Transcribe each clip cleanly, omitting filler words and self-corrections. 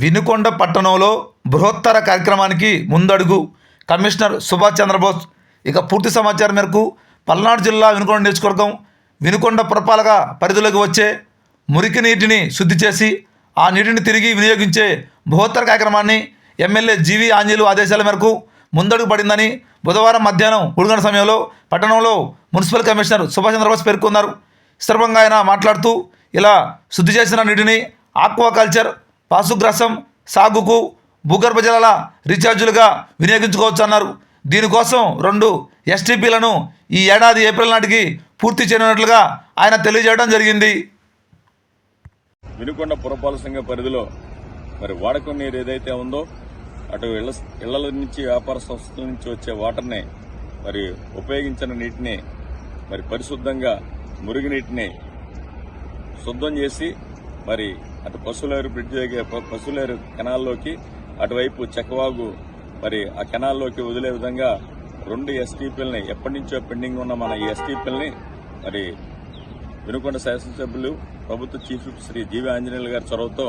వినుకొండ పట్టణంలో బృహత్తర కార్యక్రమానికి ముందడుగు కమిషనర్ సుభాష్ చంద్రబోస్. ఇక పూర్తి సమాచారం మేరకు పల్నాడు జిల్లా వినుకొండ నియోజకవర్గం వినుకొండ పురపాలక పరిధిలోకి వచ్చే మురికి నీటిని శుద్ధి చేసి ఆ నీటిని తిరిగి వినియోగించే బృహత్తర కార్యక్రమాన్ని ఎమ్మెల్యే జీవి ఆంజనేయులు ఆదేశాల మేరకు ముందడుగు పడిందని బుధవారం మధ్యాహ్నం 3 గంటల సమయంలో పట్టణంలో మున్సిపల్ కమిషనర్ సుభాష్ చంద్రబోస్ పేర్కొన్నారు. ఈ సందర్భంగా ఆయన మాట్లాడుతూ ఇలా శుద్ధి చేసిన నీటిని ఆక్వాకల్చర్, పశుగ్రాసం సాగుకు, భూగర్భ జలాల రీఛార్జులుగా వినియోగించుకోవచ్చు అన్నారు. దీనికోసం 2 ఎస్టీపీలను ఈ ఏడాది ఏప్రిల్ నాటికి పూర్తి చేయనున్నట్లుగా ఆయన తెలియజేయడం జరిగింది. వినుకొండ పురపాలక సంఘ పరిధిలో మరి వాడకం నీరు ఏదైతే ఉందో అటు ఇళ్ల నుంచి వ్యాపార సంస్థల నుంచి వచ్చే వాటర్ని మరి ఉపయోగించిన నీటిని మరి పరిశుద్ధంగా మురుగునీటిని శుద్ధం చేసి మరి అటు పశువులేరు బ్రిడ్జ్ దగ్గర పశువులేరు కెనాల్లోకి అటువైపు చెక్కవాగు మరి ఆ కెనాల్లోకి వదిలే విధంగా 2 ఎస్టీపీలని ఎప్పటి నుంచో పెండింగ్ ఉన్న మన ఈ ఎస్టీపీలని మరి వినుకొండ శాసనసభ్యులు ప్రభుత్వ చీఫ్ విప్ శ్రీ జీవి ఆంజనేయులు గారి చొరవతో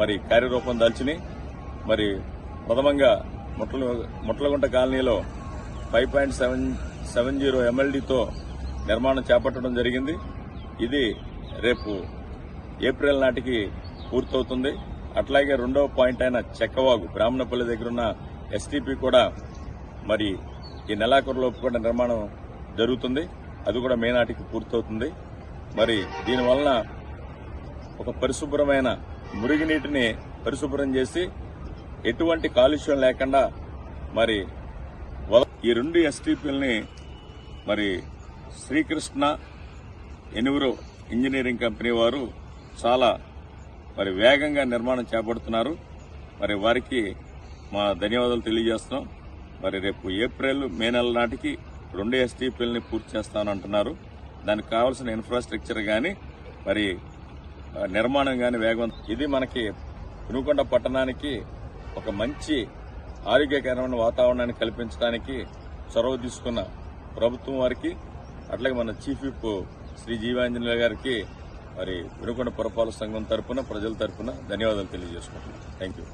మరి కార్యరూపం దాల్చిని మరి ప్రథమంగా ముట్లగుంట కాలనీలో 5.70 MLDతో నిర్మాణం చేపట్టడం జరిగింది. ఇది రేపు ఏప్రిల్ నాటికి పూర్తవుతుంది. అట్లాగే 2వ పాయింట్ అయిన చెక్కవాగు బ్రాహ్మణపల్లి దగ్గర ఉన్న ఎస్టీపీ కూడా మరి ఈ నెలాఖరులోపు కూడా నిర్మాణం జరుగుతుంది. అది కూడా మే నాటికి పూర్తవుతుంది. మరి దీనివలన ఒక పరిశుభ్రమైన మురుగునీటిని పరిశుభ్రం చేసి ఎటువంటి కాలుష్యం లేకుండా మరి ఈ 2 ఎస్టీపీలని మరి శ్రీకృష్ణ ఎనుగురు ఇంజనీరింగ్ కంపెనీ వారు చాలా మరి వేగంగా నిర్మాణం చేపడుతున్నారు. మరి వారికి మా ధన్యవాదాలు తెలియజేస్తున్నాం. మరి రేపు ఏప్రిల్ మే నెల నాటికి 2 ఎస్టీపీలని పూర్తి చేస్తానంటున్నారు. దానికి కావాల్సిన ఇన్ఫ్రాస్ట్రక్చర్ కానీ మరి నిర్మాణం కానీ వేగవంతం. ఇది మనకి వినుకొండ పట్టణానికి ఒక మంచి ఆరోగ్యకరమైన వాతావరణాన్ని కల్పించడానికి చొరవ తీసుకున్న ప్రభుత్వం వారికి అట్లాగే మన చీఫ్ విప్ శ్రీ జీవాంజనేయులు గారికి మరి వినుకొండ పురపాలక సంఘం తరపున ప్రజల తరపున ధన్యవాదాలు తెలియజేసుకుంటున్నాను. Thank you.